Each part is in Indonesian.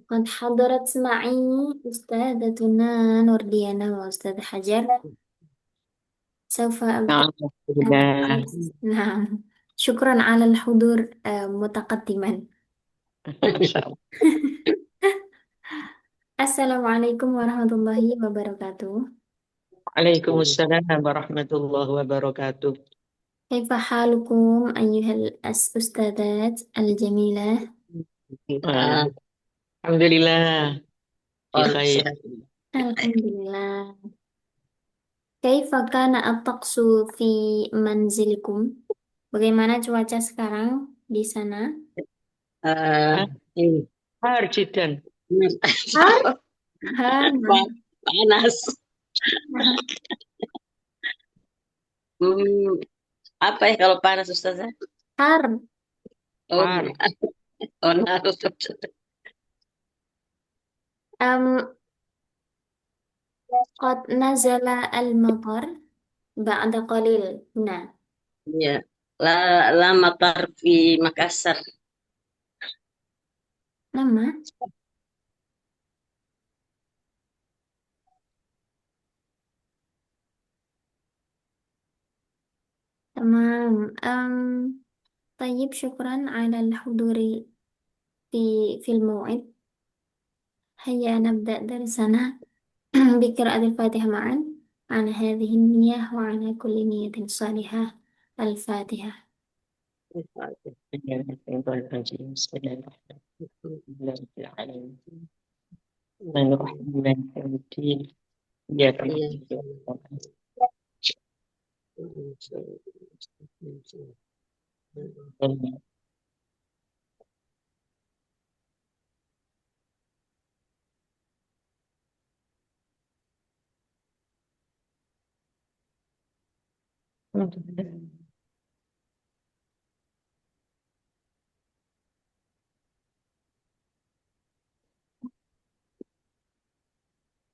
قد حضرت معي أستاذتنا نورديانا وأستاذ حجر. سوف أبدأ نعم. الحمد الدرس. نعم. شكرا على الحضور متقدما. لله. إن شاء الله. Assalamualaikum warahmatullahi wabarakatuh. عليكم السلام ورحمة الله وبركاته. كيف حالكم أيها الأستاذات الجميلة؟ آه، الحمد لله بخير. Alhamdulillah. كيف كان الطقس في منزلكم? Bagaimana cuaca sekarang di sana? آه، Ini حار جدا. Har? Har. panas. Hmm, apa ya kalau panas Ustazah? Har. Oh, حار. oh harus. Am, قد نزل المطر بعد قليل هنا. Ya, la matar di Makassar. Nama? تمام. طيب شكرا على الحضور في الموعد. هيا نبدأ درسنا بقراءة الفاتحة معا. على هذه النية وعلى كل نية صالحة. الفاتحة. بسم الله الرحمن الرحيم. الرحمن الرحيم مالك يوم الدين. إياك Iya. نعبد وإياك نستعين.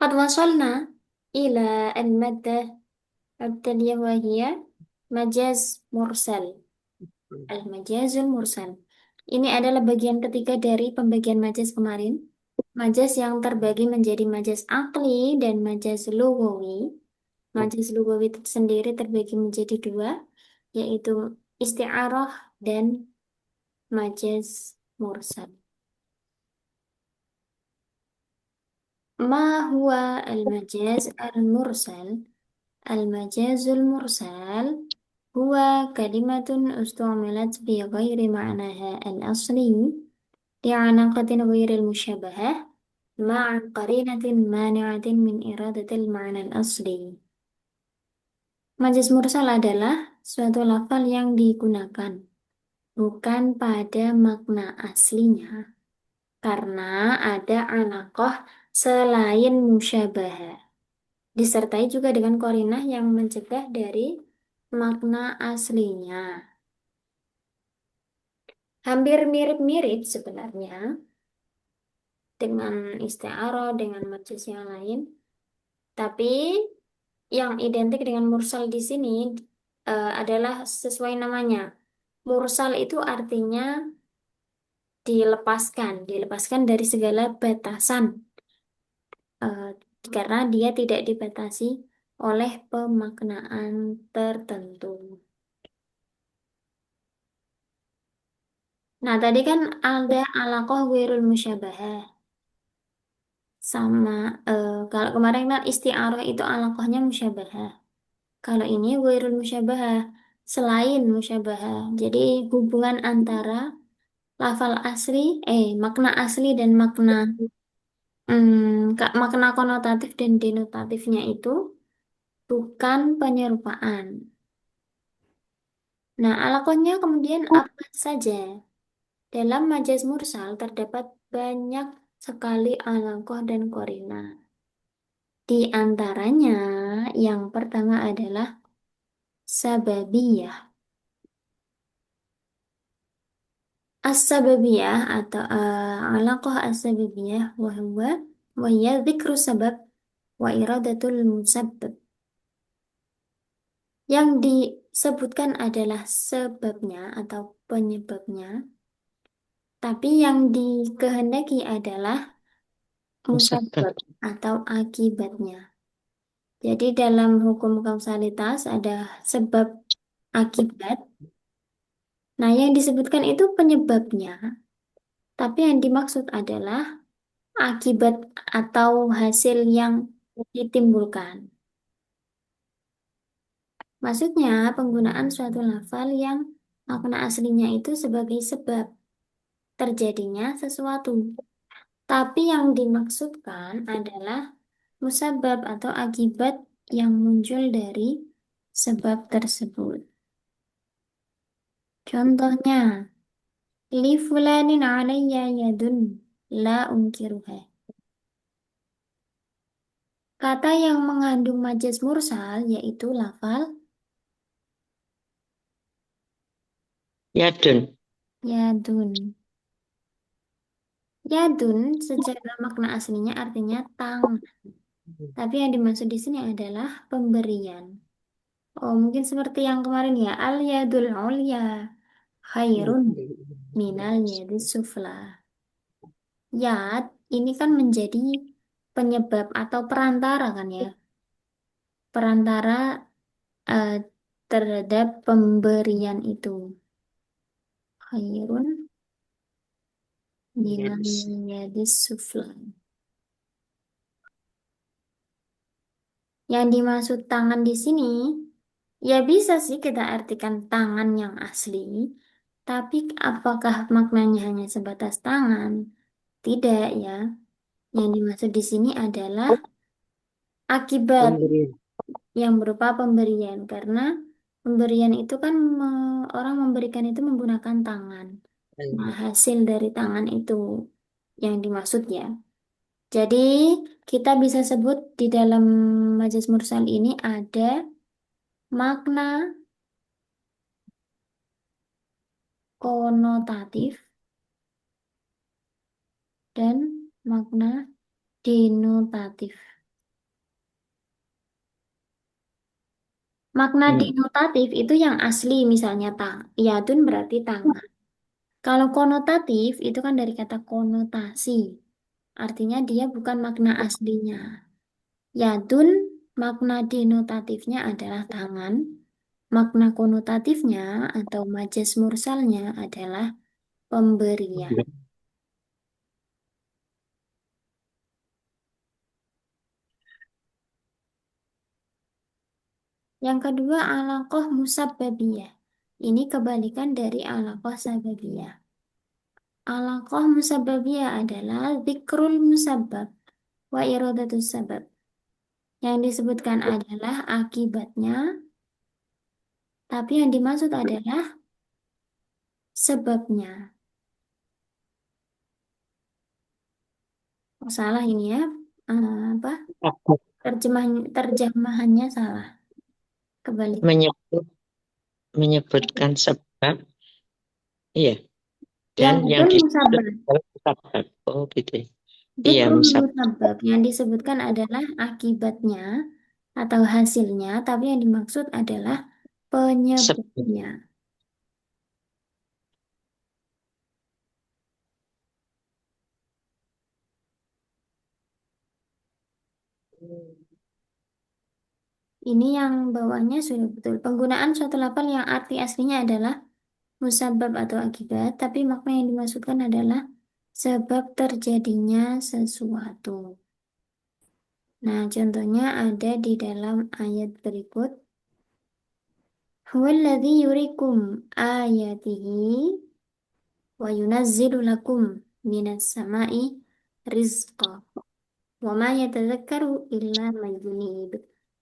قد وصلنا إلى المادة التالية وهي مجاز مرسل. Al-majaz mursal. Ini adalah bagian ketiga dari pembagian majaz kemarin. Majaz yang terbagi menjadi majaz akli dan majaz lugawi. Majaz lugawi itu sendiri terbagi menjadi dua, yaitu isti'arah dan majaz mursal. Ma huwa al-majaz al-mursal? Al-majaz al-mursal هو كلمة استعملت في غير معناها الأصلي لعلاقة غير المشابهة مع قرينة مانعة من إرادة المعنى الأصلي. Majaz mursal adalah suatu lafal yang digunakan bukan pada makna aslinya karena ada alaqah selain musyabahah, disertai juga dengan qarinah yang mencegah dari makna aslinya. Hampir mirip-mirip sebenarnya dengan isti'arah, dengan majaz yang lain. Tapi yang identik dengan mursal di sini adalah sesuai namanya. Mursal itu artinya dilepaskan dari segala batasan, eh, karena dia tidak dibatasi oleh pemaknaan tertentu. Nah, tadi kan ada alaqah wirul musyabahah. Sama, kalau kemarin kan isti'arah itu alaqahnya musyabahah. Kalau ini wairul musyabahah, selain musyabahah. Jadi hubungan antara lafal asli, makna asli dan makna konotatif dan denotatifnya itu bukan penyerupaan. Nah, alakohnya kemudian apa saja? Dalam majaz mursal terdapat banyak sekali alakoh dan korina. Di antaranya, yang pertama adalah sababiyah. As-sababiyah atau alaqah as-sababiyah wahya dzikru sabab wa iradatul musabbab. Yang disebutkan adalah sebabnya atau penyebabnya Tapi yang dikehendaki adalah Musabab. musabab atau akibatnya. Jadi dalam hukum kausalitas ada sebab akibat. Nah, yang disebutkan itu penyebabnya, tapi yang dimaksud adalah akibat atau hasil yang ditimbulkan. Maksudnya, penggunaan suatu lafal yang makna aslinya itu sebagai sebab terjadinya sesuatu. Tapi yang dimaksudkan adalah musabab atau akibat yang muncul dari sebab tersebut. Contohnya, li fulanin alayya yadun la unkiruha. Kata yang mengandung majas mursal yaitu lafal Yadun. yadun. Yadun secara makna aslinya artinya tangan. Tapi yang dimaksud di sini adalah pemberian. Oh, mungkin seperti yang kemarin ya, al yadul ulya khairun minal yadis sufla. Yad ini kan menjadi penyebab atau perantara kan ya. Perantara eh, terhadap pemberian itu. Khairun minal Yes. yadis sufla. Yang dimaksud tangan di sini, ya bisa sih kita artikan tangan yang asli, tapi apakah maknanya hanya sebatas tangan? Tidak ya. Yang dimaksud di sini adalah akibat Pemberian. yang berupa pemberian, karena pemberian itu kan orang memberikan itu menggunakan tangan. Nah, hasil dari tangan itu yang dimaksud ya. Jadi, kita bisa sebut di dalam majas mursal ini ada makna konotatif dan makna denotatif. Makna Hmm. denotatif itu yang asli, misalnya yadun berarti tangan. Kalau konotatif itu kan dari kata konotasi, artinya dia bukan makna aslinya. Yadun makna denotatifnya adalah tangan, makna konotatifnya atau majas mursalnya adalah pemberian. Yang kedua, alaqah musabbabiyah. Ini kebalikan dari alaqah sababiyah. Alaqah musabbabiyah adalah zikrul musabbab wa iradatus sabab. Yang disebutkan adalah akibatnya, tapi yang dimaksud adalah sebabnya. Oh, salah ini ya. Apa? Apa? Terjemahannya salah. Kebalik. Menyebut, menyebutkan sebab, iya. Dan Yang yang betul disebut musabbab. adalah musabab. Oh gitu ya. Iya, Zikrul musabab. musabbab. Yang disebutkan adalah akibatnya atau hasilnya, tapi yang dimaksud adalah Sebab. penyebabnya. Ini yang bawahnya sudah betul. Penggunaan suatu lafal yang arti aslinya adalah musabab atau akibat, tapi makna yang dimaksudkan adalah sebab terjadinya sesuatu. Nah, contohnya ada di dalam ayat berikut. Huwallazi yurikum ayatihi wa yunazzilu lakum minas sama'i rizqa. Wa ma yatadzakkaru illa man yunib.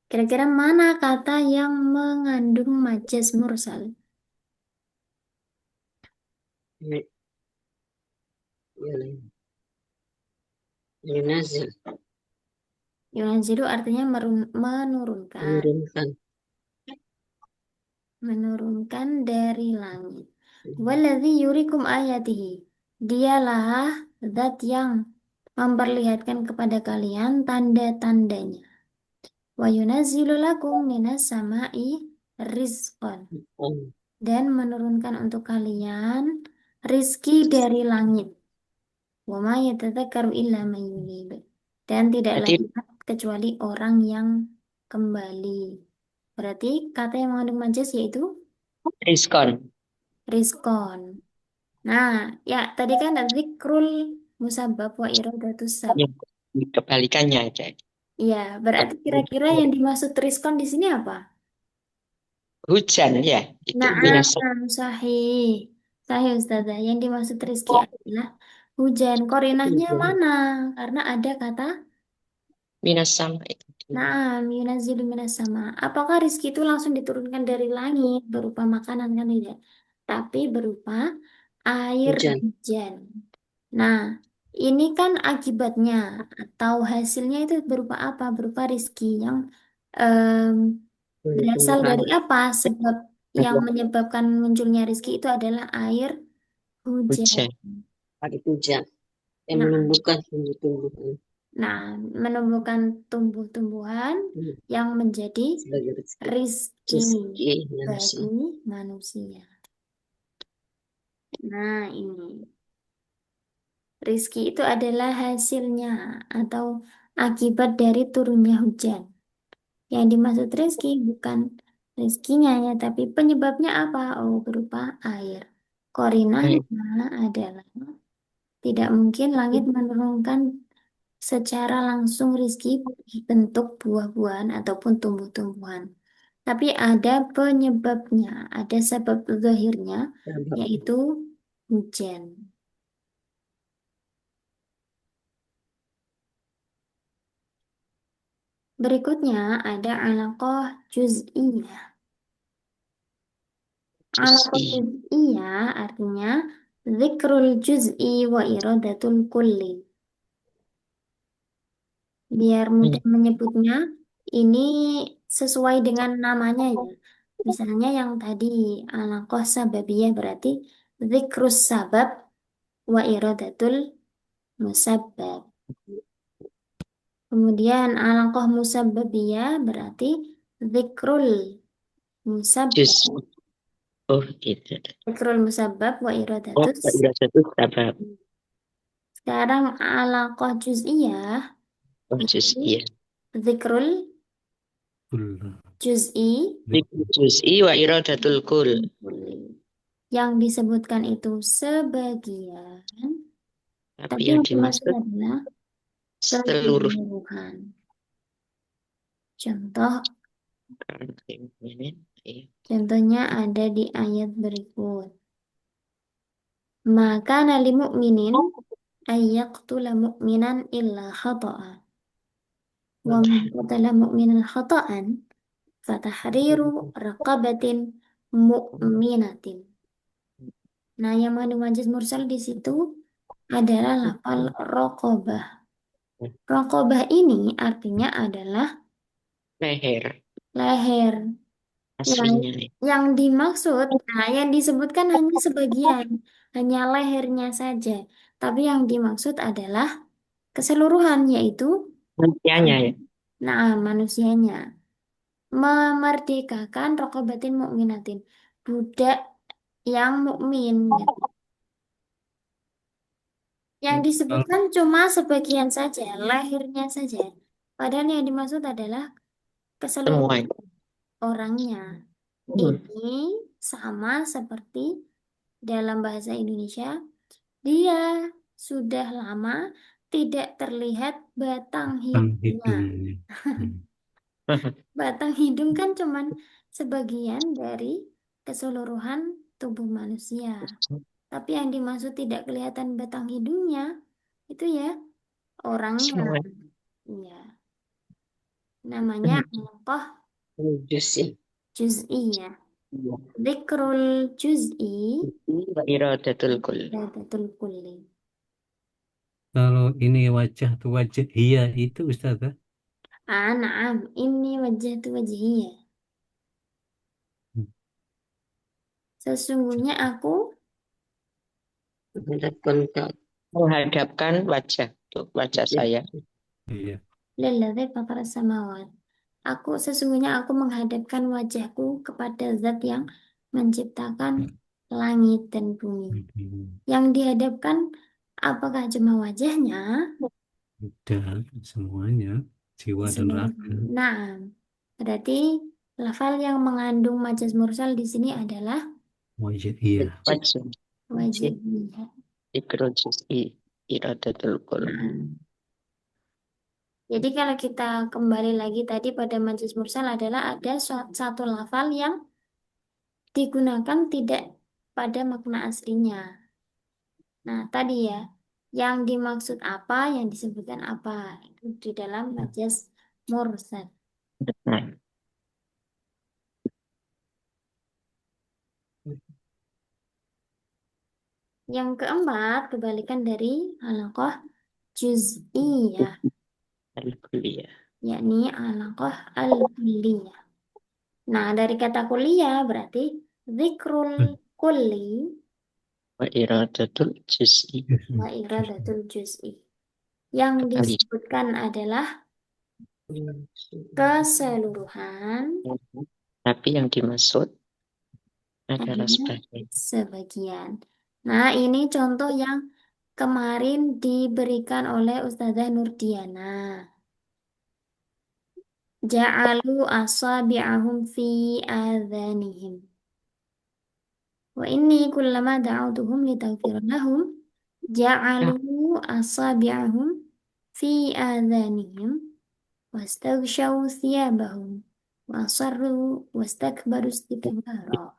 Kira-kira mana kata yang mengandung majas mursal? Yunazil. Yunazzilu artinya menurunkan, Menurunkan. menurunkan dari langit. Waladzi yurikum ayatihi. Dialah zat yang memperlihatkan kepada kalian tanda-tandanya. Wa yunazzilu lakum minas sama'i rizqan. Dan menurunkan untuk kalian rizki dari langit. Wa ma yatadzakkaru illa man yunib. Dan tidaklah Tadi ingat kecuali orang yang kembali. Berarti kata yang mengandung majas yaitu diskon. rizkon. Nah, ya tadi kan ada zikrul musabab wa iradatus sabab. Yang kebalikannya aja. Iya, berarti kira-kira yang dimaksud rizkon di sini apa? Hujan ya, itu Naam, minas sahih. Sahih Ustazah. Yang dimaksud rizki adalah hujan. Korinahnya mana? Karena ada kata minas sama itu. naam, yunazzilu minas sama. Apakah rizki itu langsung diturunkan dari langit berupa makanan kan tidak? Tapi berupa air Hujan. hujan. Nah, ini kan akibatnya atau hasilnya itu berupa apa? Berupa rizki yang em, berasal Tumbuh-tumbuhan. dari apa? Sebab yang menyebabkan munculnya rizki itu adalah air hujan. Hujan. Hari hujan. Yang Nah, menumbuhkan tumbuh-tumbuhan. nah, menumbuhkan tumbuh-tumbuhan yang menjadi Sebagai rezeki. rizki Rezeki bagi manusia. manusia. Nah, ini rizki itu adalah hasilnya atau akibat dari turunnya hujan. Yang dimaksud rezeki bukan rezekinya ya, tapi penyebabnya apa? Oh, berupa air. Air. Korinahnya adalah tidak mungkin langit menurunkan secara langsung rezeki bentuk buah-buahan ataupun tumbuh-tumbuhan. Tapi ada penyebabnya, ada sebab zahirnya, Dampak. yaitu hujan. Berikutnya ada alaqah juz'iyah. Alaqah Juz'i. juz'iyah artinya zikrul juz'i wa iradatul kulli. Biar mudah menyebutnya, ini sesuai dengan namanya ya. Misalnya yang tadi alaqah sababiyah berarti zikrus sabab wa iradatul musabbab. Kemudian alaqah musabbabiyah berarti zikrul musabbab. Juz. Oh gitu. Zikrul musabbab wa Oh, iradatus. tidak satu sabab. Sekarang alaqah juz'iyah Oh, itu juz'i ya. zikrul juz'i Juz'i wa iradatul kul. yang disebutkan itu sebagian, Tapi tapi yang yang dimaksud dimaksud adalah seluruh. keseluruhan. Contoh, Ini. contohnya ada di ayat berikut. Maka nali mu'minin ayyaqtula mu'minan illa khata'a. Wa man qatala mu'minan khata'an fatahriru raqabatin mu'minatin. Nah, yang mengandung majaz mursal di situ adalah lafal rokobah. Rokobah ini artinya adalah Leher leher. Yang aslinya. yang dimaksud, nah yang disebutkan hanya sebagian, hanya lehernya saja. Tapi yang dimaksud adalah keseluruhan, yaitu Manusianya ya. nah manusianya. Memerdekakan rokobatin mukminatin, budak yang mukmin. Gitu. Yang disebutkan cuma sebagian saja, lahirnya saja. Padahal yang dimaksud adalah keseluruhan Semuanya. orangnya. Ini sama seperti dalam bahasa Indonesia, dia sudah lama tidak terlihat batang hidungnya. hidungnya. Batang hidung kan cuman sebagian dari keseluruhan tubuh manusia. Tapi yang dimaksud tidak kelihatan batang hidungnya, itu ya orangnya. Semuanya. Ya, namanya alaqah Juz ya. juz'iyah. Dzikrul juz'i Wa iradatul kul. dadatul kulli. Kalau ini wajah tuh wajah iya itu Ustazah. Ah, na'am, ini wajah tu wajhiyah. Sesungguhnya aku Menghadapkan ke Menghadapkan wajah. Tuh, wajah wajah. saya. Iya. lilladzi fatara samawat. Sesungguhnya aku menghadapkan wajahku kepada zat yang menciptakan langit dan bumi. Yang dihadapkan apakah cuma wajahnya? Tidak semuanya, jiwa dan Semua. raga. Nah, berarti lafal yang mengandung majas mursal di sini adalah Wajah iya. Wajah. wajib. Zikrul juz'i iradatul qulub. Nah, jadi kalau kita kembali lagi tadi pada majas mursal adalah ada satu lafal yang digunakan tidak pada makna aslinya. Nah, tadi ya, yang dimaksud apa, yang disebutkan apa, itu di dalam majas mursal. Nah, Yang keempat, kebalikan dari alaqah juz'iyah, al-kulliyah. yakni alaqah al-kulliyah. Nah, dari kata kuliah berarti zikrul kulli Wa iradatul juz'i. wa iradatul juz'i. Yang Kali. disebutkan adalah keseluruhan Tapi yang dimaksud adalah hanya sebagian. sebagian. Nah, ini contoh yang kemarin diberikan oleh Ustazah Nurdiana. Ja'alu asabi'ahum fi adhanihim. Wa inni kullama da'autuhum litaghfira lahum ja'alu asabi'ahum fi adhanihim wastaghshaw thiyabahum wa asarru wastakbaru istikbara.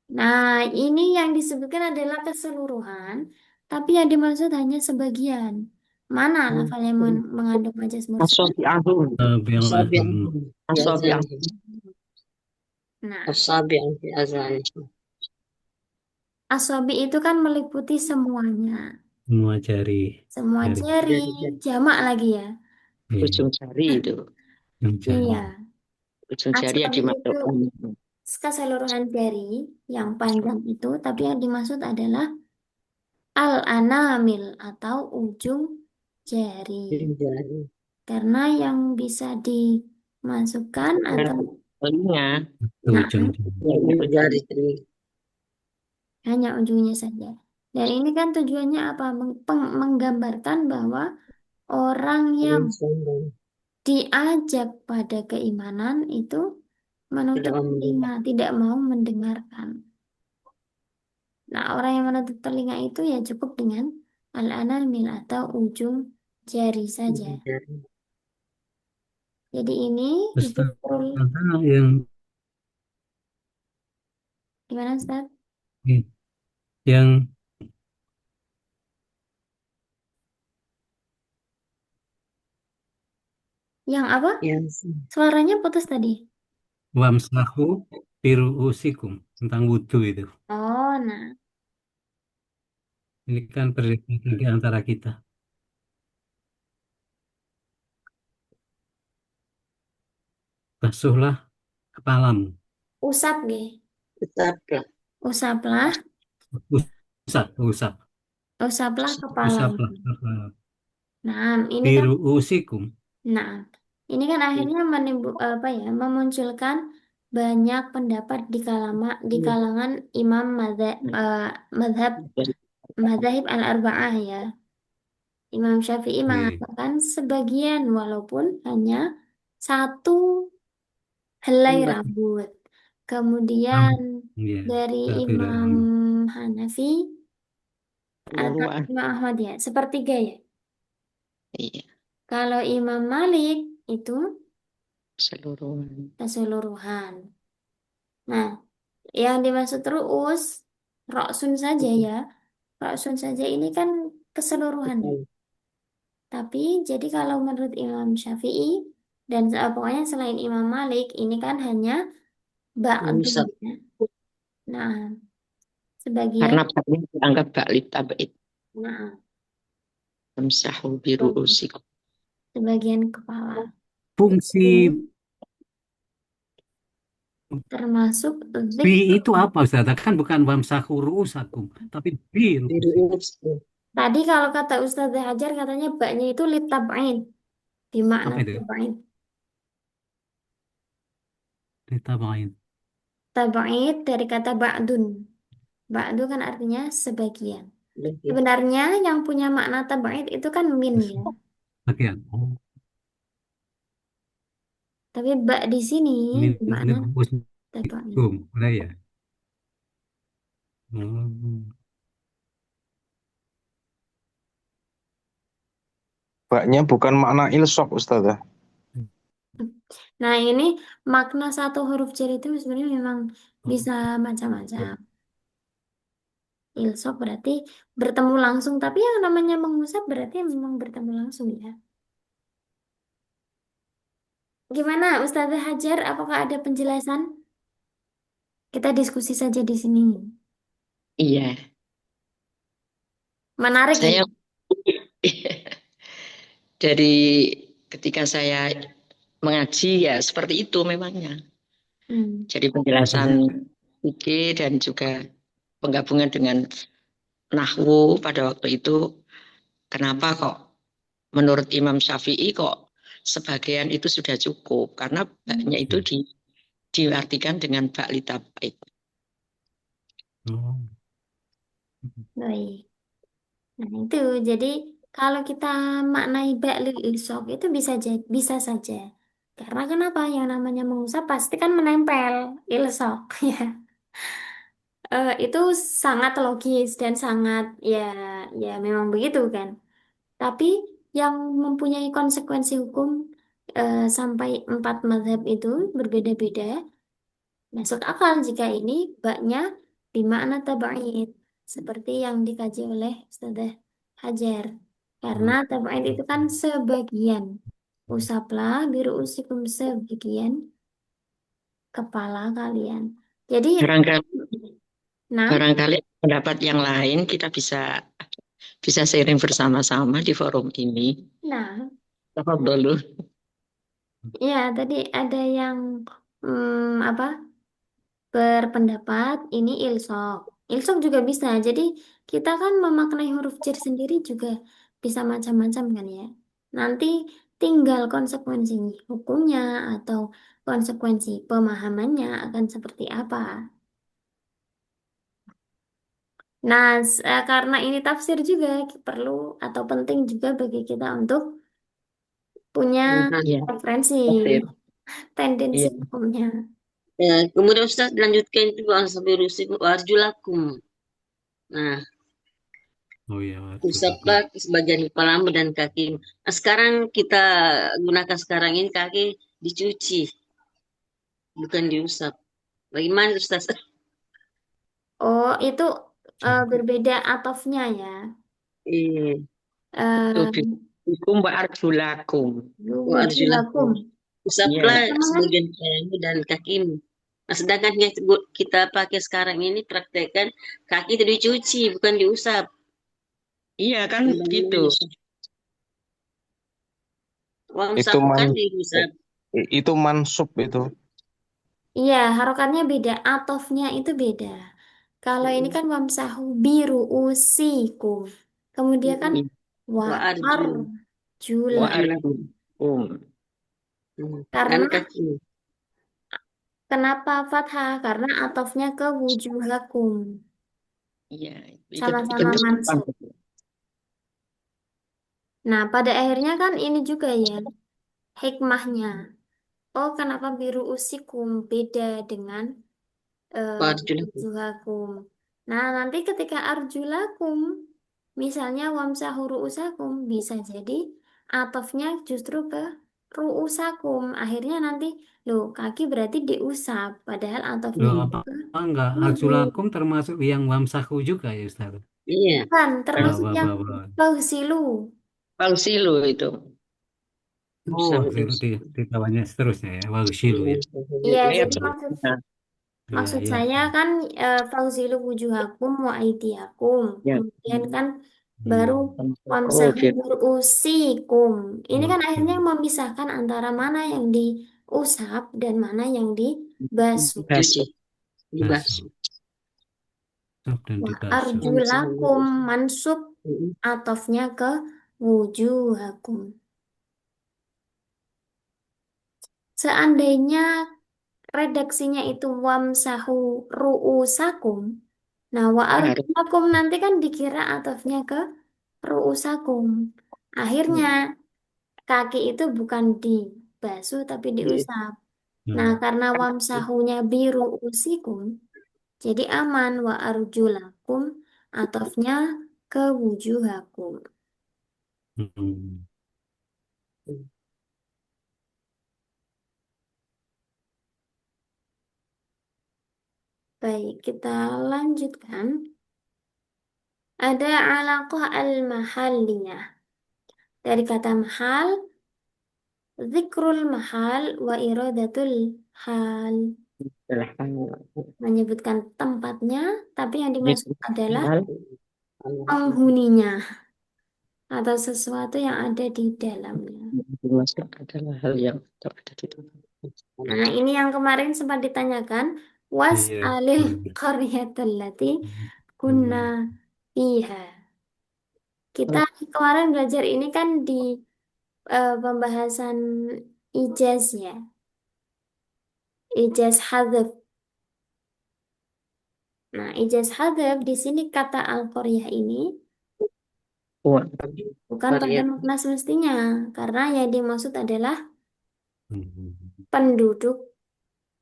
Nah, ini yang disebutkan adalah keseluruhan, tapi yang dimaksud hanya sebagian. Mana lafal yang mengandung majas mursal? Asabi'ahum. Bi'ahum. أصابعهم في Asabi'ahum. آذانهم Nah, أصابع في آذانهم asobi itu kan meliputi semuanya. Semua jari. Semua Jari. jari, جري jamak lagi ya. Iya. Ujung jari itu. Yang jari. Iya, Ujung jari yang asobi itu dimasukkan. keseluruhan jari yang panjang itu, tapi yang dimaksud adalah al-anamil atau ujung jari. جري Karena yang bisa dimasukkan Dan atau telinga. Itu nah, ujung jari. جري جري hanya ujungnya saja. Dan ini kan tujuannya apa? Menggambarkan bahwa orang yang diajak pada keimanan itu menutup tidak telinga, tidak mau mendengarkan. Nah, orang yang menutup telinga itu ya cukup dengan al-anamil atau ujung jari saja. جري Jadi ini Ustaz, zikrul yang gimana Ustaz? yang Yang apa? Yes. Suaranya putus tadi. wamsahu biru'usikum tentang wudhu itu. Oh, nah. Ini kan perbedaan di antara kita. Basuhlah kepalamu. Usap nggih. Tetaplah Usaplah, Usap, usap, usaplah kepalamu. usaplah kepalamu. Nah, ini kan Biru'usikum. nah, ini kan akhirnya apa ya, memunculkan banyak pendapat di kalangan imam madhab madhab al-arba'ah ya. Imam Syafi'i Iya. mengatakan sebagian walaupun hanya satu helai lambat rambut. Ah, Kemudian iya. dari Satu Imam dalam Hanafi atau Keseluruhan. Imam Ahmad ya, sepertiga ya. Iya. Kalau Imam Malik itu Keseluruhan. keseluruhan. Nah, yang dimaksud ru'us, roksun saja ya. Roksun saja ini kan keseluruhan ya. Tapi jadi kalau menurut Imam Syafi'i dan pokoknya selain Imam Malik ini kan hanya ba'du Musab ya. Nah, sebagian Karena baknya dianggap ba'lit tab'id. nah, Amsahu biru'usikum. sebagian kepala. fungsi Ini termasuk bi zikr. itu apa Ustaz? Kan bukan wamsahu ru'usakum, tapi bi biru ru'usikum. Tadi kalau kata Ustazah Hajar katanya baknya itu litab'in. Dimakna Apa itu? litab'in. Ditabain. Tab'id dari kata ba'dun. Ba'du kan artinya sebagian. Lebih. Sebenarnya yang punya makna tab'id itu kan min ya. Bagian. Oh, Tapi ba di sini bermakna min tab'id. usikum. Udah ya. Hmm. Baknya bukan makna ilsok, Ustazah. Nah, ini makna satu huruf jar itu sebenarnya memang bisa macam-macam. Ilsok berarti bertemu langsung, tapi yang namanya mengusap berarti memang bertemu langsung ya. Gimana Ustazah Hajar, apakah ada penjelasan? Kita diskusi saja di sini. Iya, Menarik ini. saya dari ketika saya mengaji ya seperti itu memangnya. Hmm. Jadi Maksudnya, penjelasan fikih dan juga penggabungan dengan nahwu pada waktu itu, kenapa kok menurut Imam Syafi'i kok sebagian itu sudah cukup karena baknya itu diartikan dengan bak litabait. oh, Baik. Nah, itu jadi kalau kita maknai ba'lil ilsok itu bisa saja. Karena kenapa? Yang namanya mengusap pasti kan menempel ilsok ya. Itu sangat logis dan sangat ya ya memang begitu kan. Tapi yang mempunyai konsekuensi hukum sampai 4 mazhab itu berbeda-beda. Masuk akal jika ini baknya bimakna taba'id seperti yang dikaji oleh Ustazah Hajar. Karena oh. taba'id itu kan sebagian. Usaplah biru usikum sebagian kepala kalian. Jadi, Barangkali nah, barangkali pendapat yang lain kita bisa bisa sharing bersama-sama di forum ini. nah, Dulu. ya tadi ada yang apa berpendapat ini ilsok. Ilsok juga bisa. Jadi kita kan memaknai huruf jar sendiri juga bisa macam-macam kan ya. Nanti tinggal konsekuensi hukumnya atau konsekuensi pemahamannya akan seperti apa. Nah, karena ini tafsir juga perlu atau penting juga bagi kita untuk punya Nah, Ya, referensi, oke. tendensi Iya. hukumnya. ya, kemudian Ustaz lanjutkan itu bangsa berusik warjulakum. Nah, Oh ya, usaplah sebagian kepalamu dan kakimu. Nah, sekarang kita gunakan sekarang ini kaki dicuci, bukan diusap. Bagaimana Ustaz? Oh, itu berbeda atofnya ya. Eh, Eh, Hukum wa arjulakum. warjulakum. Wujulakum. Iya, Usaplah Sama kan? sebagian kepalamu dan kakimu. Nah, sedangkan yang kita pakai sekarang ini praktekkan kaki itu dicuci, bukan diusap. iya kan gitu. Bagaimana Ustaz? Itu Wamsahu kan diusap. itu mansub itu. Iya, harokatnya beda. Atofnya itu beda. Kalau ini Mm-mm. kan wamsahu biru usikum. Kemudian kan Mm-mm. wa Wa arjul. Wa arjula. Arjulakum. arjulakum. Dan Karena kaki. kenapa fathah? Karena atofnya ke wujuhakum. Iya, ikut Sama-sama depan. mansub. Nah, pada akhirnya kan ini juga ya hikmahnya. Oh, kenapa biru usikum beda dengan eh, Wa arjulakum. wujuhakum. Nah, nanti ketika arjulakum, misalnya wamsahu ru'usakum, bisa jadi atofnya justru ke ru'usakum. Akhirnya nanti, loh, kaki berarti diusap, padahal atofnya loh, itu apa ke enggak? wujud. Arjulakum termasuk yang wamsahu juga ya, Ustaz? Iya. Kan, Wah, termasuk wah, yang wah, wah. fausilu. Fausilu itu. Oh, Wamsahu di bawahnya seterusnya ya. Wah, shilu ya. Iya, Lihat. jadi maksud Nah, Iya, Maksud iya. saya kan fauzilu wujuhakum wa aidiakum. ya. Kemudian kan baru Hmm. Oh, wamsahu gitu. berusikum. Ini Oh, kan akhirnya shilu. memisahkan antara mana yang diusap dan mana yang dibasuh. dicuci. Basuh. Dibasuh. Usap dan Wah, dibasuh. Wamsahu arjulakum berusuh. mansub Mm-mm. atofnya ke wujuhakum. Seandainya redaksinya itu wamsahu ru'usakum. Nah, wa Harus arjulakum nanti kan dikira atofnya ke ru'usakum. Akhirnya kaki itu bukan dibasuh tapi diusap. Nah, Hmm. karena wamsahunya biru usikum, jadi aman wa arjulakum atofnya ke wujuhakum. Hmm. Baik, kita lanjutkan. Ada alaqah al-mahalliyah. Dari kata mahal, zikrul mahal wa iradatul hal. Menyebutkan tempatnya, tapi yang dimaksud adalah penghuninya atau sesuatu yang ada di dalamnya. dimasuk adalah hal yang ada di dalam. Nah, ini yang kemarin sempat ditanyakan, was Iya. alil Hmm. qaryatul lati Hmm. kunna fiha. Kita kemarin belajar ini kan di pembahasan ijaz ya, ijaz hadzf. Nah, ijaz hadzf di sini kata al-qaryah ini Wah, bukan pada makna semestinya, karena yang dimaksud adalah Hmm. penduduk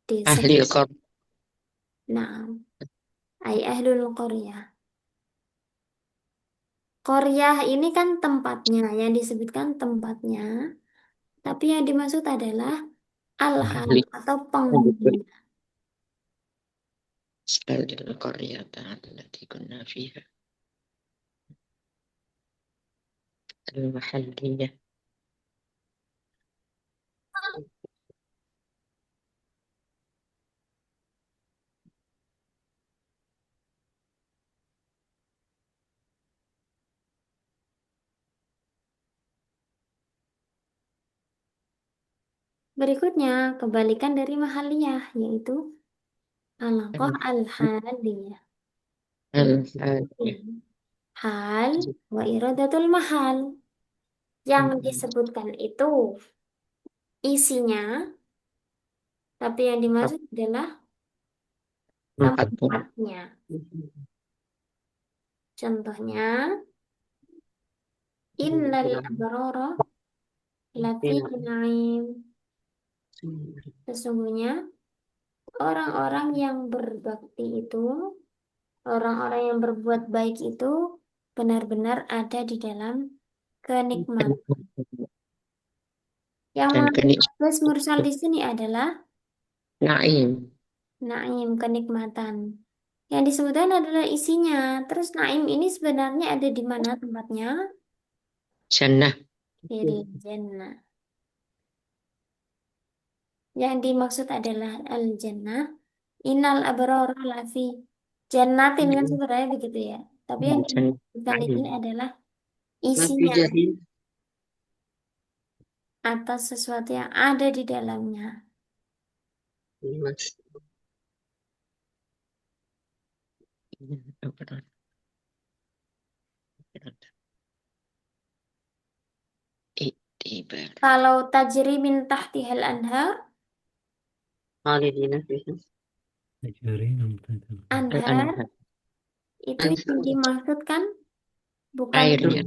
desa. ahli qor Nah, ay ahlul qaryah. Qaryah ini kan tempatnya, yang disebutkan tempatnya, tapi yang dimaksud adalah al-hal ahli atau penduduk penghuninya. sekali Korea allati kunna fiha al-mahalliyah. Berikutnya, kebalikan dari mahaliyah, yaitu alaqah al-haliyah. Al-haliyah. Hal wa iradatul mahal. Yang disebutkan itu isinya, tapi yang dimaksud adalah Tempatnya. tempatnya. Contohnya, innal abrara lafi naim. Sesungguhnya orang-orang yang berbakti itu, orang-orang yang berbuat baik itu benar-benar ada di dalam kenikmatan. Yang Dan mengambil tugas mursal di sini adalah naim, naim, kenikmatan. Yang disebutkan adalah isinya. Terus naim ini sebenarnya ada di mana tempatnya? jannah, Fil jannah. Yang dimaksud adalah al-jannah. Innal abrara lafi jannatin kan sebenarnya begitu ya. Tapi yang jannah, disebutkan di naim. sini adalah Lafi isinya jahim. atas sesuatu yang ada di dalamnya. Itibar. Kalau tajri min tahtihal anhar, Khalidina fiha. Tajari nampak. anhar Al-anhar. itu yang dimaksudkan bukan, Airnya,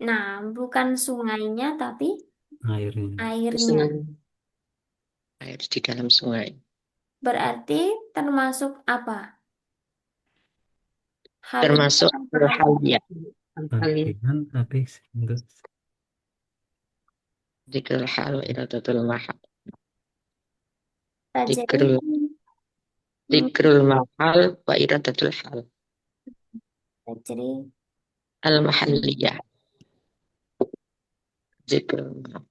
nah, bukan sungainya tapi Airnya. airnya. air di dalam sungai. Berarti termasuk apa? Hal itu Termasuk al-haliyah. Bagian habis untuk Dzikrul hal wa iradatul mahal. tajri Dzikrul Dzikrul mahal wa iradatul hal. tajri Al-mahalliyah. Dzikrul mahal.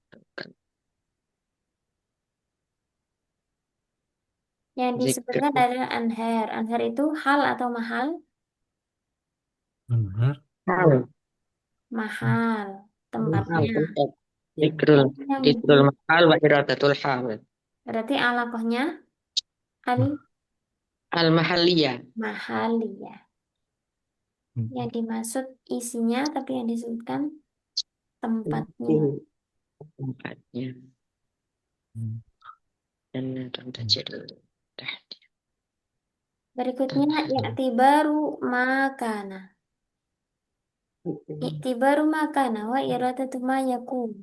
yang Zikr disebutkan adalah anhar. Anhar itu hal atau mahal? Anhar. hal. Mahal tempatnya. Dzikrul Yang Dzikrul mahal wa iradatul hal. berarti alaqahnya al Al-mahalliyah. mahaliyah. Yang dimaksud isinya tapi yang disebutkan tempatnya. Tempatnya. Hmm. Jannatun tajri Berikutnya i'tibaru makana. I'tibaru makana wa iradatu ma yakun.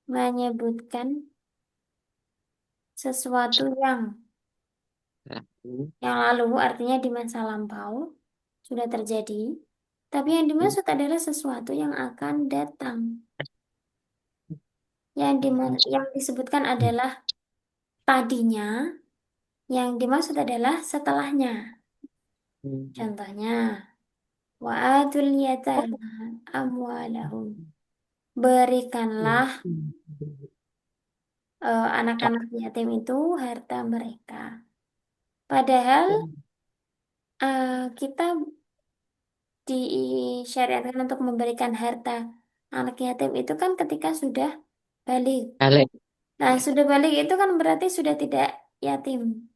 Menyebutkan sesuatu yang lalu artinya di masa lampau sudah terjadi. Tapi yang dimaksud adalah sesuatu yang akan datang. Yang disebutkan adalah tadinya, yang dimaksud adalah setelahnya. Contohnya, wa'atul yatama amwalahum. Berikanlah anak-anak yatim itu harta mereka. Padahal kita disyariatkan untuk memberikan harta anak yatim itu kan ketika sudah balik. Balik. Nah, sudah balik itu kan berarti sudah tidak yatim.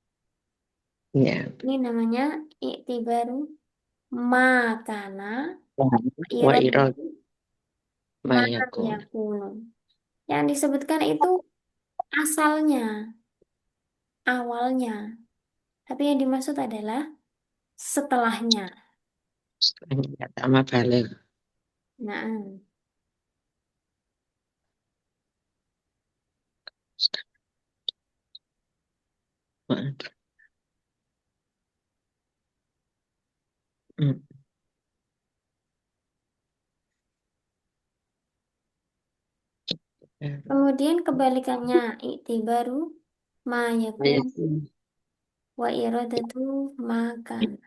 Ya. Ini namanya iktibaru makana Wa irad ma mayakun. yakunu. Yang disebutkan itu asalnya, awalnya. Tapi yang dimaksud adalah setelahnya. Setelahnya sama balik. Nah, Hmm. kemudian kebalikannya iktibaru ma yakun wa iradatu makan.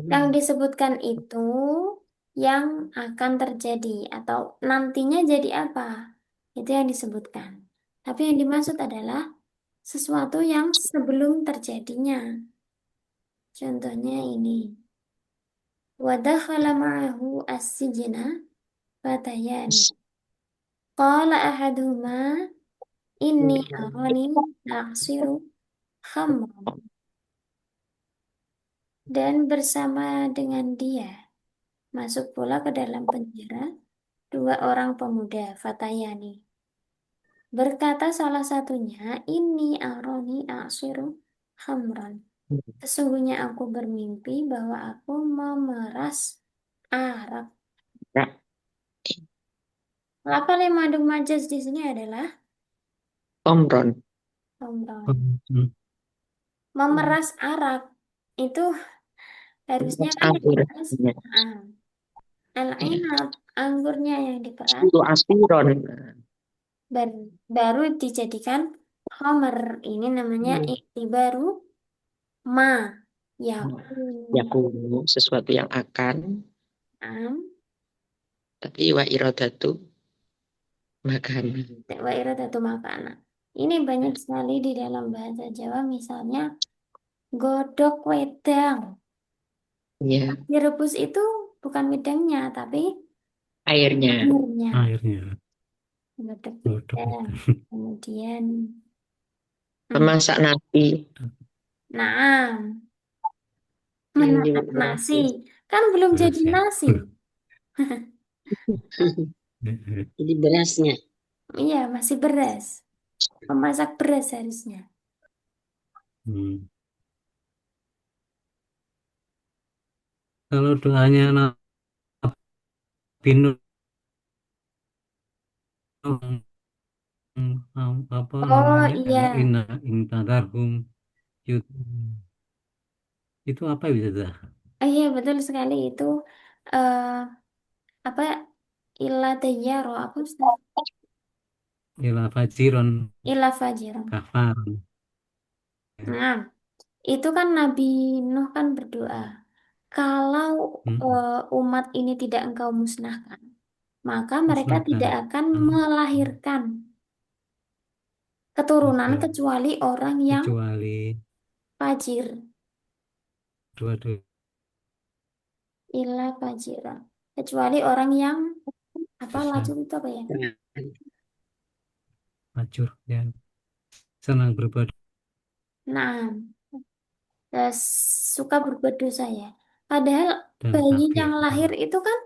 Yang disebutkan itu yang akan terjadi atau nantinya jadi apa? Itu yang disebutkan. Tapi yang dimaksud adalah sesuatu yang sebelum terjadinya. Contohnya ini. Wadakhala ma'ahu as-sijna fatayani. Qala ahaduhuma inni arani a'siru khamran. Dan bersama dengan dia masuk pula ke dalam penjara dua orang pemuda fatayani. Berkata salah satunya, ini aroni asiru hamran. Sesungguhnya aku bermimpi bahwa aku memeras arak. Ya. Lafal yang mengandung majas di sini adalah Omron. hamran. Memeras arak itu harusnya kan yang Anggur. diperas. Ya. Al-inab, anggurnya yang diperas. Itu aspiron. Baru dijadikan homer. Ini namanya iktibaru ma yakun. Yakunu sesuatu yang akan, tapi wa iradatu makanan. Wa iradatu makana. Ini banyak sekali di dalam bahasa Jawa, misalnya godok wedang. Ya, Direbus itu bukan wedangnya, tapi airnya. airnya. Airnya. Godok Godok wedang. wedang. Kemudian, Pemasak nasi. nah, Ini menasak nasi. Kan belum Beras jadi ya. nasi. Jadi berasnya. Iya, masih beras. Memasak beras harusnya. Hmm. Kalau doanya Nabi Nuh apa Oh namanya iya, inna intadarhum yut itu apa bisa dah iya betul sekali itu eh apa illa tayyaro apa Ustaz? ila fajiron Illa fajiran. kafar. Nah, itu kan Nabi Nuh kan berdoa, kalau Hmm. umat ini tidak engkau musnahkan, maka mereka Musnahkan. tidak akan melahirkan keturunan Oke. kecuali orang yang Kecuali fajir, dua-dua illa fajira. Kecuali orang yang apa dosa lajur itu apa ya? acur dan senang berbuat Nah, eh, suka berbuat dosa ya. Padahal dan bayi kafir. yang lahir itu kan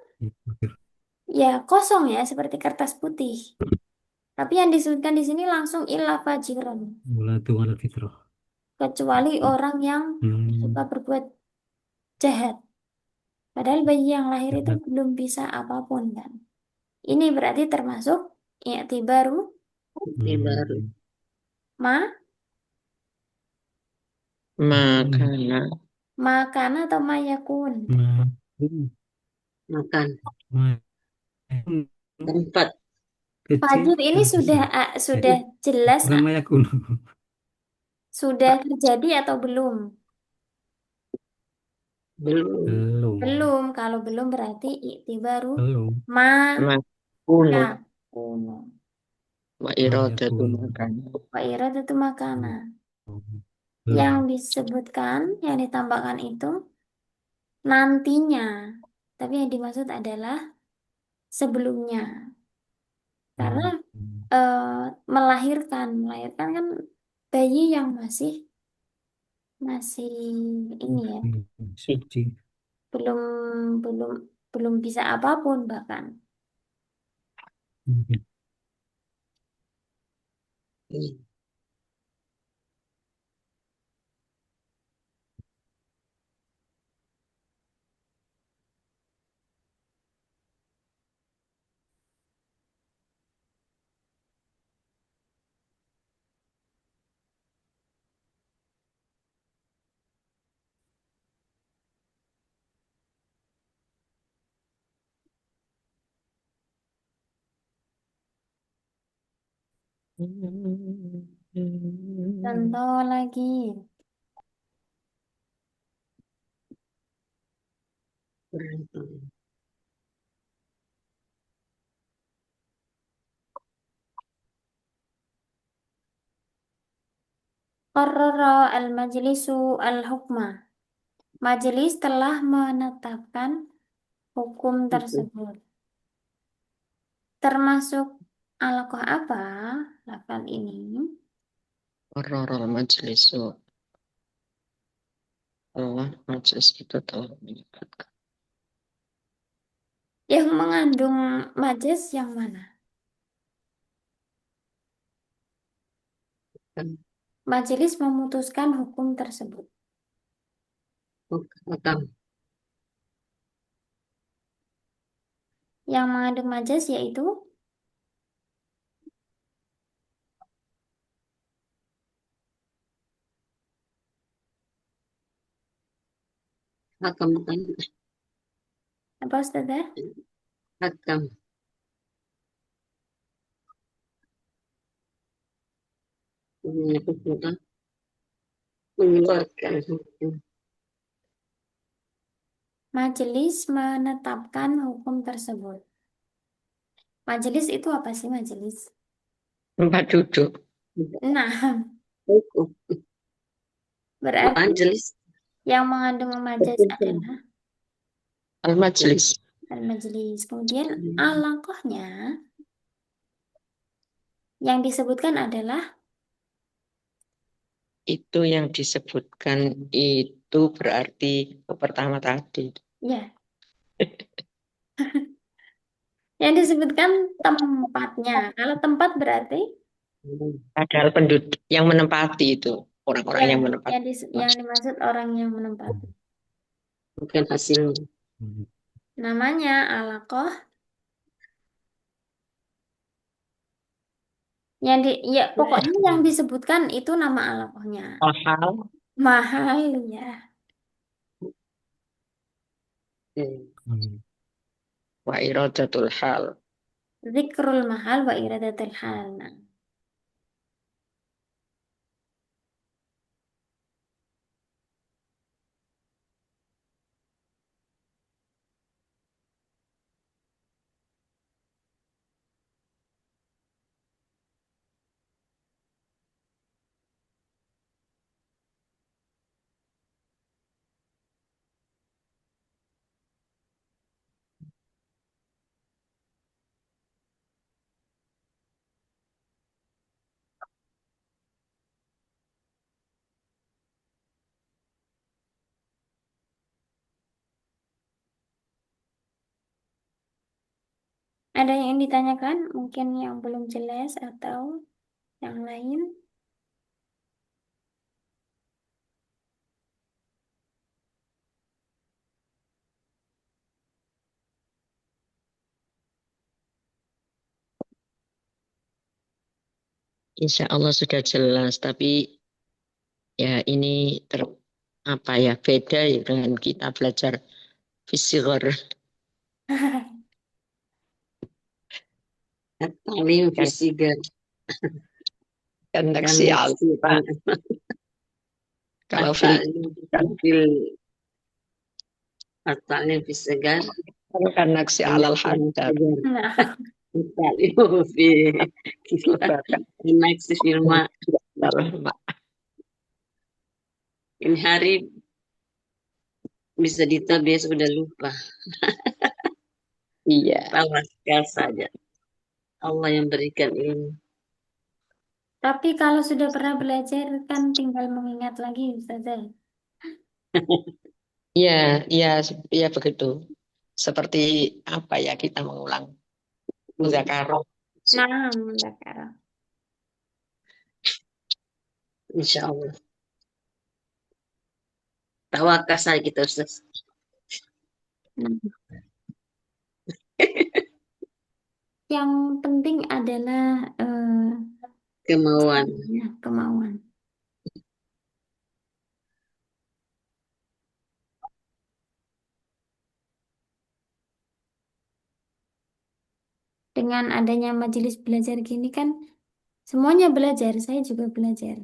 ya kosong ya seperti kertas putih. Tapi yang disebutkan di sini langsung illa fajiran. Mula Tuhan fitrah. kecuali orang yang suka Hmm. berbuat jahat. Padahal bayi yang lahir itu Jahat. belum bisa apapun kan. Ini berarti termasuk i'tibaru Ini baru Hmm. ma Hmm. Makana makana atau mayakun. Hmm. makan Hmm. tempat Kecil Fajir ini sudah besar. sudah jelas Bukan Maya kuno. sudah terjadi atau belum? belum. Belum. Belum. Kalau belum berarti iktibaru Belum. makunu mayakun. wa Maya iradatu kuno. makana. Wa iradatu makana. Yang Belum. disebutkan, yang ditambahkan itu nantinya. Tapi yang dimaksud adalah sebelumnya. Karena Hmm. eh, melahirkan kan bayi yang masih ini ya, Suci. belum belum belum bisa apapun bahkan. Hmm. Contoh lagi, qarrara al-majlisu al-hukma. Majelis telah menetapkan hukum tersebut. Termasuk alaqah apa lafal ini? Qarrarul majlisu. Allah majlis itu telah menyebutkan. Yang mengandung majes yang mana? Majelis memutuskan hukum tersebut. Makan Yang mengandung majas yaitu hakam bukan apa, Ustazah? hakam menyebutkan mengeluarkan hukum Majelis menetapkan hukum tersebut. Majelis itu apa sih majelis? Tempat duduk. Nah, hukum berarti majelis yang mengandung majas adalah Al-majlis al-majelis. Kemudian alaqahnya yang disebutkan adalah itu yang disebutkan itu berarti pertama tadi. ya, yang disebutkan tempatnya. Kalau tempat berarti Padahal penduduk yang menempati itu orang-orang yang yang menempati. yang dimaksud orang yang menempati. bukan hasilnya. Hmm. Namanya alaqah. Ya pokoknya yang disebutkan itu nama alaqahnya. Hal Mahal ya. Hmm. wa iradatul hal. Zikrul mahal wa iradatul hal. Nah, ada yang ditanyakan? Mungkin yang belum jelas atau yang lain? Insya Allah sudah jelas, tapi ya ini apa ya beda ya dengan kita belajar fisikor At-ta'lim fi kan sigar kan kan naksi nafsi Allah. Kalau fil at-ta'lim kan fil at-ta'lim fi sigar kan naksi kan alal nafsi hadar. sigar Nah, at-ta'lim fi Bahkan nafsi filma ini hari bisa ditabes udah lupa. iya, Tawakal saja. Allah yang berikan ilmu. tapi kalau sudah pernah belajar kan tinggal mengingat lagi, Ustazah. iya, iya, iya begitu. Seperti apa ya kita mengulang muzakarah. Nah, Mendakara. Insya Allah. Tawakal saja kita Ustaz. Nah, yang penting adalah Kemauan. ya, kemauan. Dengan adanya majelis belajar gini kan semuanya belajar, saya juga belajar.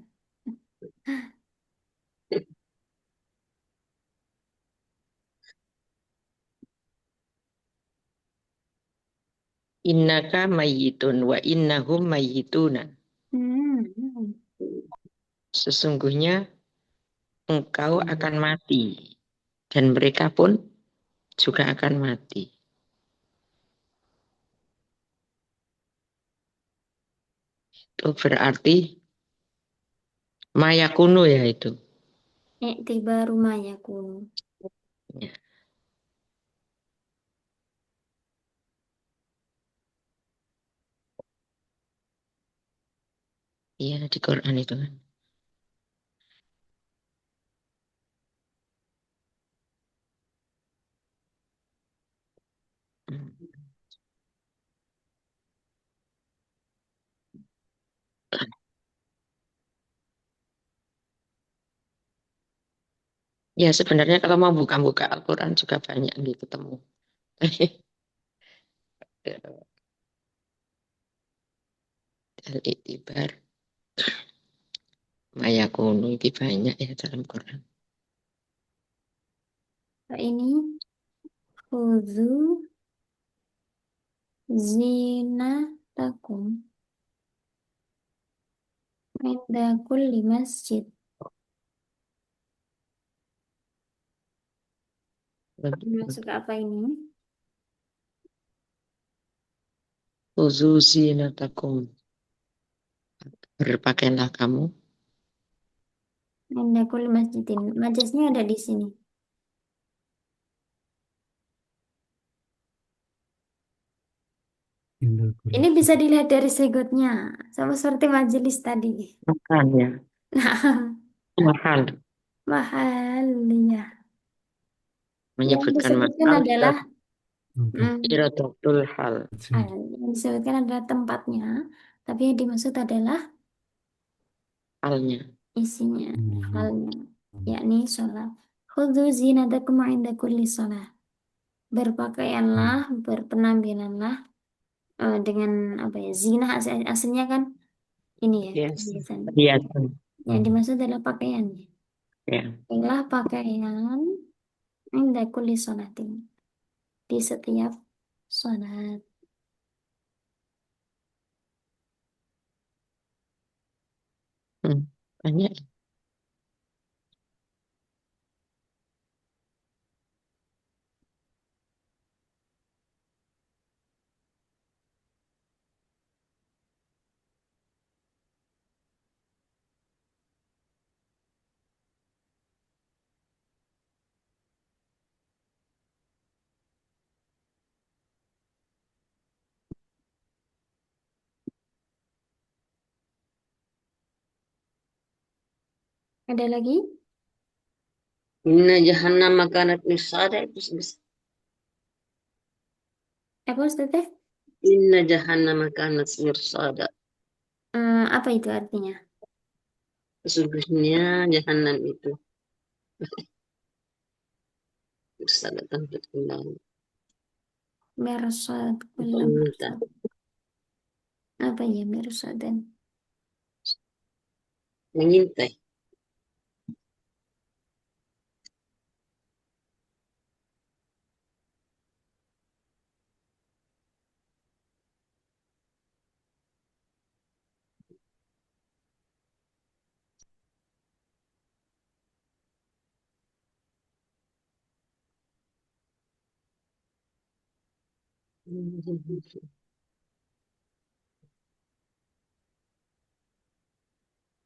Innaka mayyitun wa innahum mayyituna. Hmm. Sesungguhnya engkau akan mati dan mereka pun juga akan mati. Itu berarti mayakunu ya itu. I'tibaru ma yakunu. Ya. Iya di Quran itu kan. Hmm. Ya sebenarnya kalau mau buka-buka Al-Quran juga banyak yang ketemu. Al-Iktibar mayakunu itu banyak ya dalam Quran. Nah, ini khuzu zinatakum inda kulli masjid. Masuk apa ini? Khuzu zinatakum. Berpakaianlah kamu. Inda kulli masjidin. Majasnya ada di sini. Ini bisa dilihat dari segotnya, sama seperti majelis tadi. Makan ya. Nah, Mahal. mahal ya. Yang Menyebutkan disebutkan mahal. adalah hmm, Iradatul hal. yang disebutkan adalah tempatnya, tapi yang dimaksud adalah Halnya. isinya, halnya, yakni sholat. Khudzu zinatakum inda kulli sholat. Berpakaianlah, berpenampilanlah dengan apa ya? Zina aslinya kan ini ya, Yes. perhiasan. Hiasan. Yang dimaksud adalah pakaiannya. Ya. Pakailah pakaian inda kulli sholatin. Di setiap sholat. Banyak. Ada lagi? Inna jahannam kanat mirsada itu Apa Ustaz teh? Inna jahannam kanat mirsada. Apa itu artinya? Sesungguhnya jahanam itu sangat tempat kembali. Mersad, kulla Meminta. mersad. Apa ya mersadan? Mengintai.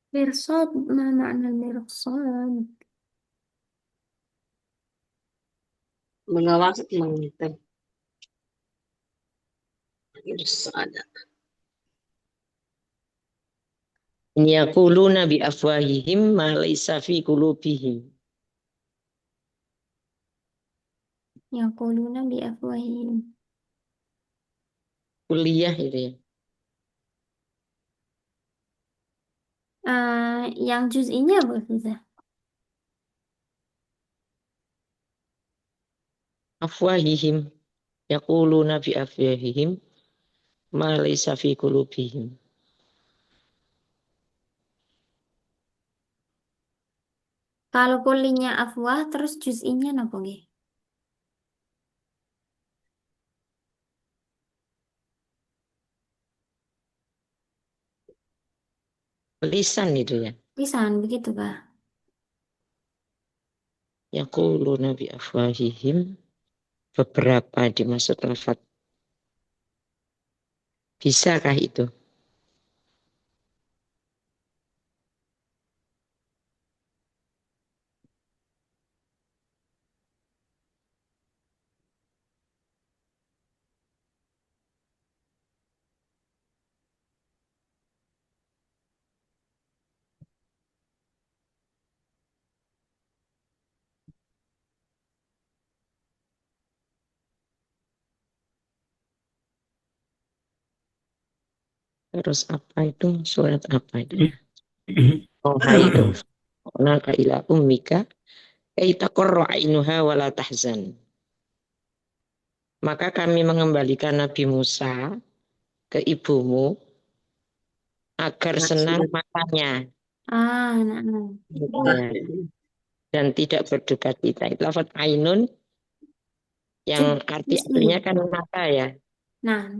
Mirsad, ma makna mirsad? Mengawasi, mengintai. Irsada. Yaquluna bi afwahihim ma laysa fi qulubihim. Yaquluna bi afwahihim. Kuliah itu ya. Yang juz'inya apa Ustazah? Afwahihim. Yaquluna bi afwahihim ma laysa fi qulubihim. Kalau kulinya afwah, terus juz'inya apa nggih? Lisan itu ya. Lisan begitu Kak? Yaquluna bi afwahihim. Beberapa dimaksud lafaz. Bisakah itu? Terus apa itu? Surat apa itu ya? Oh, hai naka ila ummika kaita qurra ainuha wala tahzan. Maka kami mengembalikan Nabi Musa ke ibumu agar Nah, senang sudah. matanya Nah. ya, dan tidak berduka cita. Itu lafaz ainun yang arti aslinya Juz'i. kan mata ya. Nah,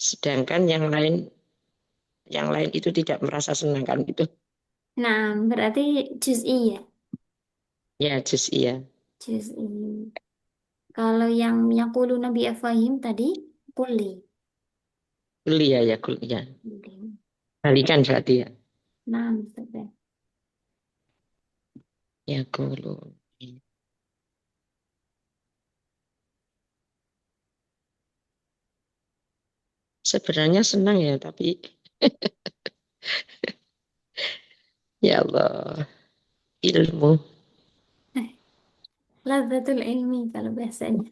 Sedangkan yang lain itu tidak merasa senang kan itu. berarti juz'i ya? Ya juz iya. Juz'i. Kalau yang yaquluna bi afwahihim tadi, kuli. Kuliah ya kuliah. Kuli. Balikan berarti ya. Ustazah. Ya kulu. Sebenarnya senang ya, tapi ya Allah, ilmu. Ladzatul ilmi kalau bahasanya.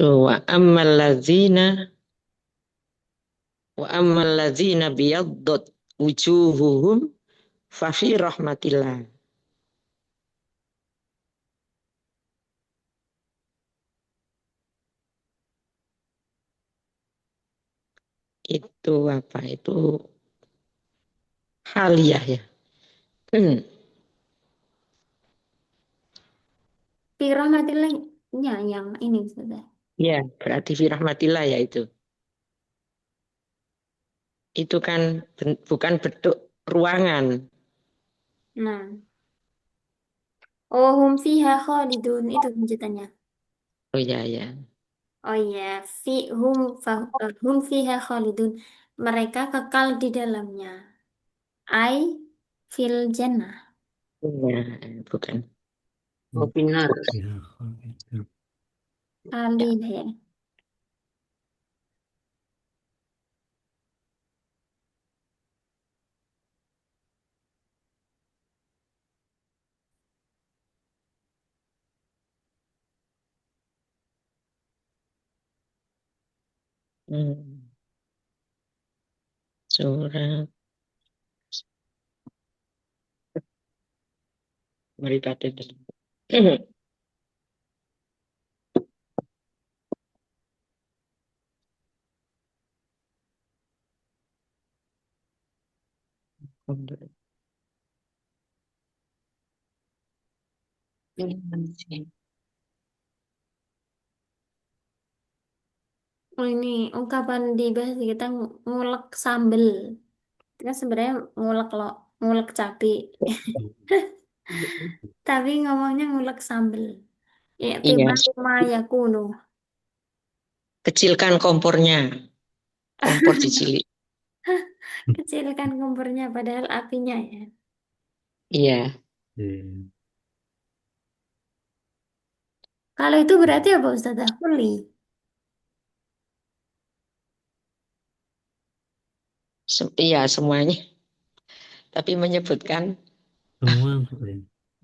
Wa ammal ladzina biyaddat wujuhuhum fa fi rahmatillah. Itu apa? Itu haliyah ya. Hmm. Fi rahmatillah yang ini Ustazah. Ya, berarti fi rahmatillah ya itu. Itu kan bukan bentuk ruangan. Nah. Oh, hum fiha khalidun. Itu lanjutannya. Oh ya ya. Oh iya, hum fiha khalidun. Mereka kekal di dalamnya. Ai fil jannah. Ya, bukan. Opinar. Ya, gitu. Ya. Khalid ya. Hmm. Surat Meripati. Oh, ini ungkapan di bahasa kita ngulek sambel. Itu kan sebenarnya ngulek lo, ngulek cabai. Tapi ngomongnya ngulek sambel. Ya, Iya, tema maya kuno. kecilkan kompornya. Kompor dicilik. Kecilkan kompornya padahal apinya ya. Iya, Iya. Kalau itu berarti apa Ustazah? Kuli. iya semuanya. Tapi menyebutkan Semua untuk ya.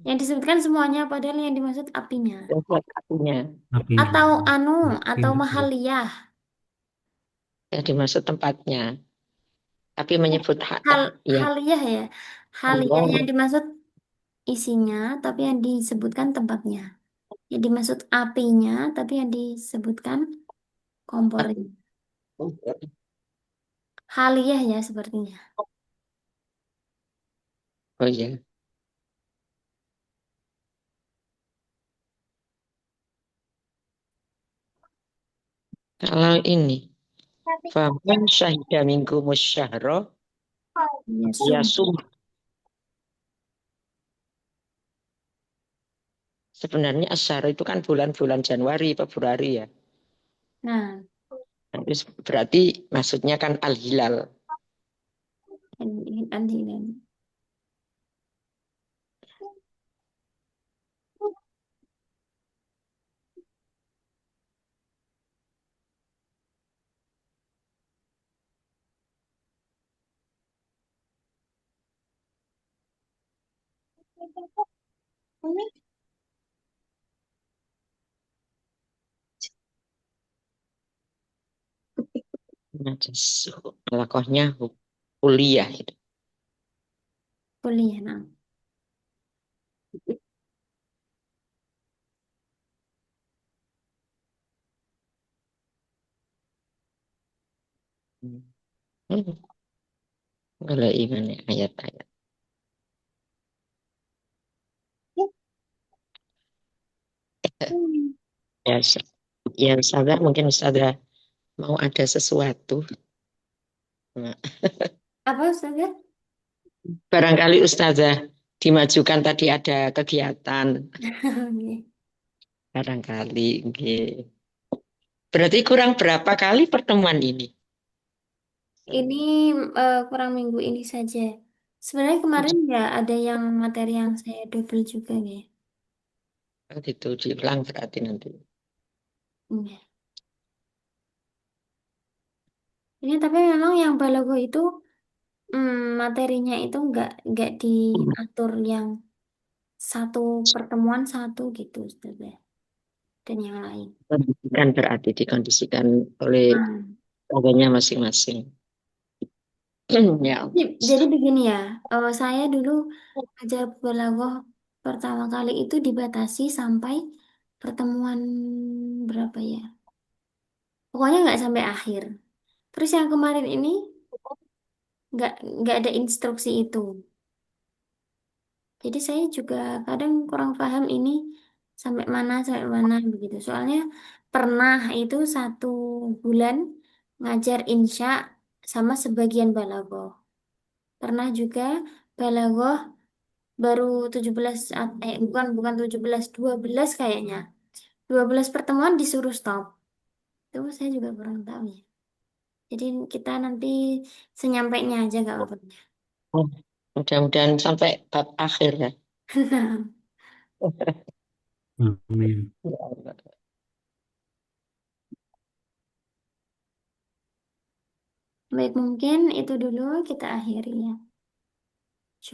Yang disebutkan semuanya padahal yang dimaksud apinya. buat apinya. Apinya. Atau anu, atau Apinya. mahaliyah. Yang dimaksud tempatnya. Tapi menyebut Hal ya. haliyah ya. Haliyah yang Oh, dimaksud isinya tapi yang disebutkan tempatnya. Yang dimaksud apinya tapi yang disebutkan kompornya. Haliyah ya sepertinya. oh iya. Kalau ini, faman syahida minggu musyahro, Ya, ya sum. sum. Sebenarnya asyara itu kan bulan-bulan Januari, Februari ya. Nah, Nah, itu berarti maksudnya kan al-hilal. ini. Najas lakohnya kuliah itu. Kuliah, nah. Hmm. Kalau ini ayat-ayat. Ya, ya Ustazah, mungkin Ustazah mau ada sesuatu. Nah, Apa Ustazah? barangkali Ustazah dimajukan tadi ada kegiatan. Oke. Barangkali. Nggih. Berarti kurang berapa kali pertemuan ini? Ini kurang minggu ini saja. Sebenarnya kemarin nggak ada yang materi yang saya double juga nih. Oh, gitu, diulang berarti nanti. Iya. Ini tapi memang yang balago itu materinya itu nggak diatur yang satu pertemuan satu gitu, Ustazah. Dan yang lain. Kan berarti dikondisikan oleh Nah, orangnya masing-masing. Ya. jadi begini ya, saya dulu belajar balaghah pertama kali itu dibatasi sampai pertemuan berapa ya? Pokoknya nggak sampai akhir. Terus yang kemarin ini nggak nggak ada instruksi itu. Jadi saya juga kadang kurang paham ini sampai mana begitu. Soalnya pernah itu 1 bulan ngajar insya sama sebagian balaghah. Pernah juga balaghah baru 17 bukan bukan 17 12 kayaknya. 12 pertemuan disuruh stop. Itu saya juga kurang tahu ya. Jadi kita nanti senyampainya aja gak apa-apa. Oh, mudah-mudahan sampai bab akhir ya. Amin. Ya Allah. Baik, mungkin itu dulu kita akhiri ya.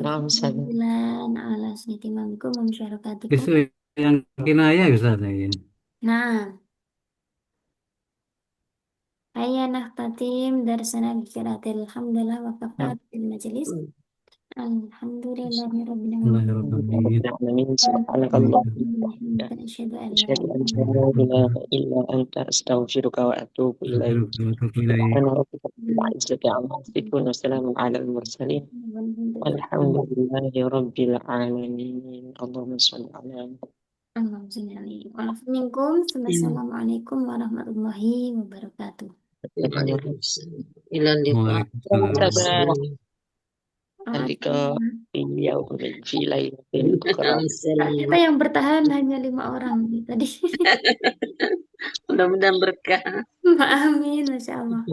Maaf, Ustazah. Syukuran ala sayyidimamkum wa masyarakatikum. Itu yang kinayah Ustaz ya. Nah, Hayya nahtatim darsana bikiratil hamdalillah wa kafa bil majlis. Alhamdulillahirabbil alamin. Bismillahirrahmanirrahim. Subhanakallahumma Asyhadu an la asyhadu an ilaha la ilaha illa anta astaghfiruka wa atubu ilaik. Subhana rabbika rabbil izzati amma yasifun wa salamun alal mursalin. Walhamdulillahi rabbil alamin. Allahumma shalli ala Assalamualaikum warahmatullahi wabarakatuh. Waalaikumsalam. Ila liqa. Waalaikumsalam. Nanti ke beliau fi lailatul ukhra. Ternyata yang bertahan hanya 5 orang tadi. Mudah-mudahan berkah. Amin, Masya Allah.